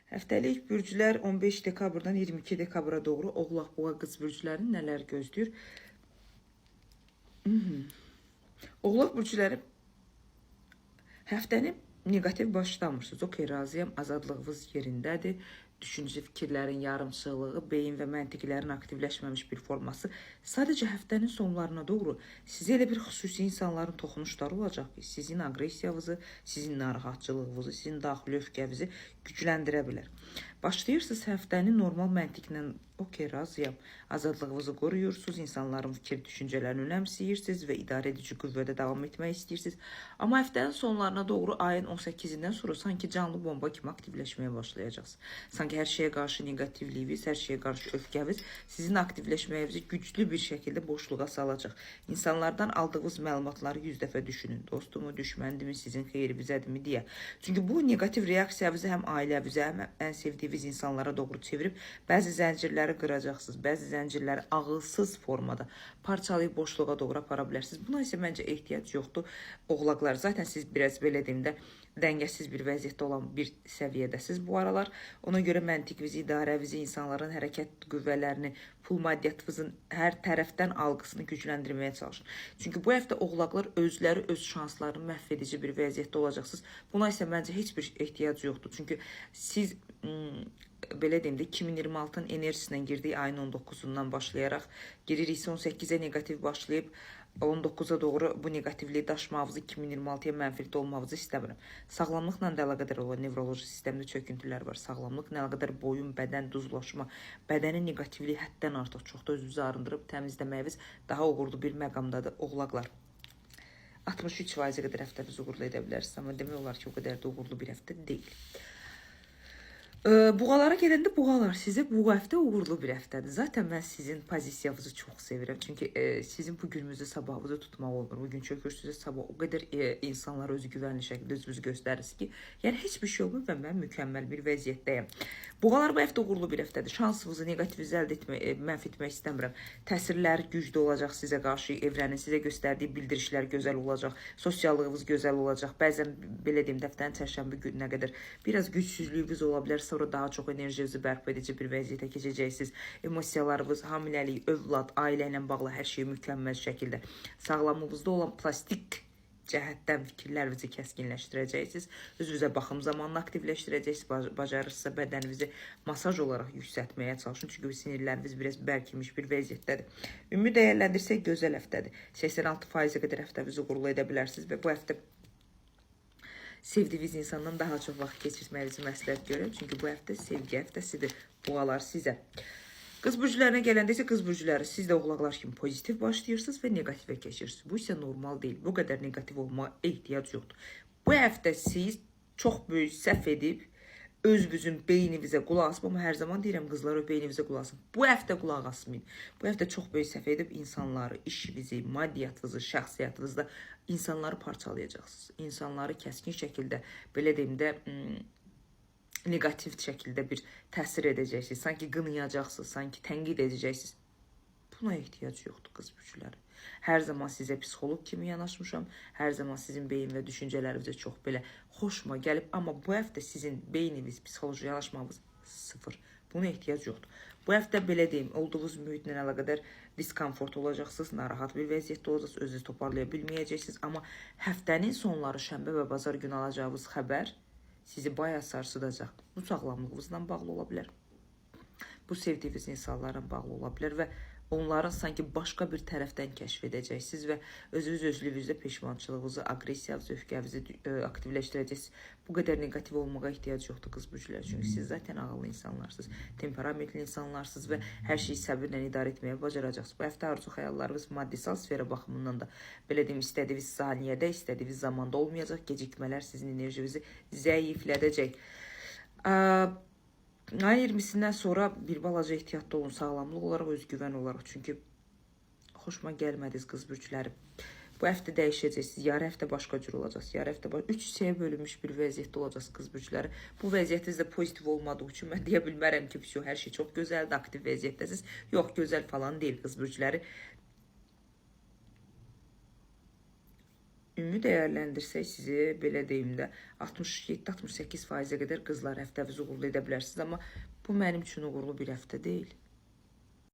Həftəlik bürclər 15 dekabrdan 22 dekabra doğru Oğlaq Boğa qız bürclərini nələr gözləyir? Oğlaq bürcləri həftəni negativ başlamırsınız. Okey, razıyam, azadlığınız yerindədir. Düşüncə fikirlərin yarımçılığı, beyin və məntiqlərin aktivləşməmiş bir forması. Sadəcə həftənin sonlarına doğru sizə elə bir xüsusi insanların toxunuşları olacaq ki, sizin aqressiyavınızı, sizin narahatçılığınızı, sizin daxili öfkənizi gücləndirə bilər. Başlayırsınız həftəni normal məntiqlə, okey, razıyam, azadlığınızı qoruyursunuz, insanların fikir düşüncələrini önəmsiyirsiniz və idarə edici qüvvədə davam etmək istəyirsiniz. Amma həftənin sonlarına doğru ayın 18-dən sonra sanki canlı bomba kimi aktivləşməyə başlayacaqsınız. Sanki hər şeyə qarşı negativliyiniz, hər şeyə qarşı öfkəniz sizin aktivləşməyinizi güclü bir şəkildə boşluğa salacaq. İnsanlardan aldığınız məlumatları 100 dəfə düşünün. Dostumu, düşməndirmi, sizin xeyrinizədirmi deyə. Çünki bu negativ reaksiyanızı həm ailəvizə, həm ən sevdiyiniz insanlara doğru çevirib bəzi zəncirləri qıracaqsınız, bəzi zəncirləri ağılsız formada parçalayıb boşluğa doğru apara bilərsiniz. Buna isə məncə ehtiyac yoxdur. Oğlaqlar, zaten siz biraz belə deyim də dəngəsiz bir vəziyyətdə olan bir səviyyədəsiz bu aralar. Ona görə məntiqinizi, idarəvizi, insanların hərəkət qüvvələrini, pul maddiyyatınızın hər tərəfdən algısını gücləndirməyə çalışın. Çünki bu həftə oğlaqlar özləri öz şanslarını məhv edici bir vəziyyətdə olacaqsınız. Buna isə məncə heç bir ehtiyac yoxdur. Çünki siz belə deyim də 2026-nın enerjisindən girdiyi ayın 19-undan başlayaraq giririksə 18-ə negativ başlayıb 19-a doğru bu negativliyi daşımağınızı 2026-ya mənfilikdə olmağınızı istəmirəm. Sağlamlıqla da əlaqədar olan nevroloji sistemdə çöküntülər var. Sağlamlıqla əlaqədar boyun, bədən duzlaşma, bədənin negativliyi həddən artıq çoxda özünüzü arındırıb təmizləməyiniz daha uğurlu bir məqamdadır. Oğlaqlar 63% qədər həftənizi uğurlu edə bilərsiniz, amma demək olar ki, o qədər də uğurlu bir həftə deyil. Buğalara gələndə buğalar sizə bu həftə uğurlu bir həftədir. Zaten mən sizin pozisiyanızı çox sevirəm. Çünki sizin bu gününüzü, sabahınızı tutmaq olmur. Bugün çökürsünüz, sabah o qədər insanlar özü güvənli şəkildə özünüzü göstərirsiniz ki, yəni heç bir şey olmur və mən mükəmməl bir vəziyyətdəyəm. Buğalar bu həftə uğurlu bir həftədir. Şansınızı negativinizi əldə etmək, mənfi etmək istəmirəm. Təsirlər güclü olacaq sizə qarşı, evrənin sizə göstərdiyi bildirişlər gözəl olacaq, sosiallığınız gözəl olacaq. Bəzən belə deyim, dəftərin çərşənbə gününə qədər biraz gücsüzlüyünüz ola bilər, sonra daha çox enerjinizi bərpa edici bir vəziyyətə keçəcəksiniz. Emosiyalarınız, hamiləlik, övlad, ailə ilə bağlı hər şey mükəmməl şəkildə. Sağlamlığınızda olan plastik cəhətdən fikirlərinizi kəskinləşdirəcəksiniz. Özünüzə baxım zamanını aktivləşdirəcəksiniz. Bacarırsınızsa bədəninizi masaj olaraq yüksəltməyə çalışın. Çünki sinirləriniz biraz bərkimiş bir vəziyyətdədir. Ümumi dəyərləndirsək gözəl həftədir. 86%-ə qədər həftənizi uğurlu edə bilərsiniz və bu həftə sevdiyiniz insandan daha çox vaxt keçirməyinizi məsləhət görürəm. Çünki bu həftə sevgi həftəsidir. Buğalar sizə. Qız bürclərinə gələndə isə qız bürcləri siz də oğlaqlar kimi pozitiv başlayırsınız və negativə keçirsiniz. Bu isə normal deyil. Bu qədər negativ olmağa ehtiyac yoxdur. Bu həftə siz çox böyük səhv edib özünüzün beyninizə qulaq asın. Amma hər zaman deyirəm qızlar, o beyninizə qulaq asın. Bu həftə qulaq asmayın. Bu həftə çox böyük səhv edib insanları, işinizi, maddiyyatınızı, şəxsiyyətınızda insanları parçalayacaqsınız. İnsanları kəskin şəkildə, belə deyim də, negativ şəkildə bir təsir edəcəksiniz. Sanki qınayacaqsınız, sanki tənqid edəcəksiniz. Buna ehtiyac yoxdur qız bürcləri. Hər zaman sizə psixoloq kimi yanaşmışam. Hər zaman sizin beyin və düşüncələrinizə çox belə xoşuma gəlib. Amma bu həftə sizin beyniniz, psixoloji yanaşmamız sıfır. Buna ehtiyac yoxdur. Bu həftə belə deyim, olduğunuz mühitlə əlaqədar diskomfort olacaqsınız, narahat bir vəziyyətdə olacaqsınız, özünüzü toparlaya bilməyəcəksiniz. Amma həftənin sonları şənbə və bazar günü alacağınız xəbər sizi bayağı sarsıdacaq. Bu sağlamlığınızla bağlı ola bilər. Bu sevdiyiniz insanlarla bağlı ola bilər və onların sanki başqa bir tərəfdən kəşf edəcəksiniz və özünüzdə peşmançılığınızı, aqressiyanızı, öfkənizi aktivləşdirəcəksiniz. Bu qədər negativ olmağa ehtiyac yoxdur qız bürclər. Çünki siz zaten ağıllı insanlarsınız, temperamentli insanlarsınız və hər şeyi səbirlə idarə etməyə bacaracaqsınız. Bu həftə arzu xəyallarınız maddisal sfera baxımından da belə deyim, istədiyiniz saniyədə, istədiyiniz zamanda olmayacaq. Gecikmələr sizin enerjinizi zəiflədəcək. Ayın 20-sindən sonra bir balaca ehtiyatlı olun, sağlamlıq olaraq, özgüvən olaraq. Çünki xoşuma gəlmədiniz qız bürcləri. Bu həftə dəyişəcəksiniz, yarı həftə başqa cür olacaqsınız. Yarı həftə 3 hissəyə bölünmüş bir vəziyyətdə olacaqsınız qız bürcləri. Bu vəziyyətinizdə pozitiv olmadığı üçün mən deyə bilmərəm ki, hər şey çox gözəldir, aktiv vəziyyətdəsiniz. Yox, gözəl falan deyil qız bürcləri. ümumi dəyərləndirsək sizi, belə deyim də, 67-68%-ə qədər qızlar həftənizi uğurlu edə bilərsiniz. Amma bu mənim üçün uğurlu bir həftə deyil.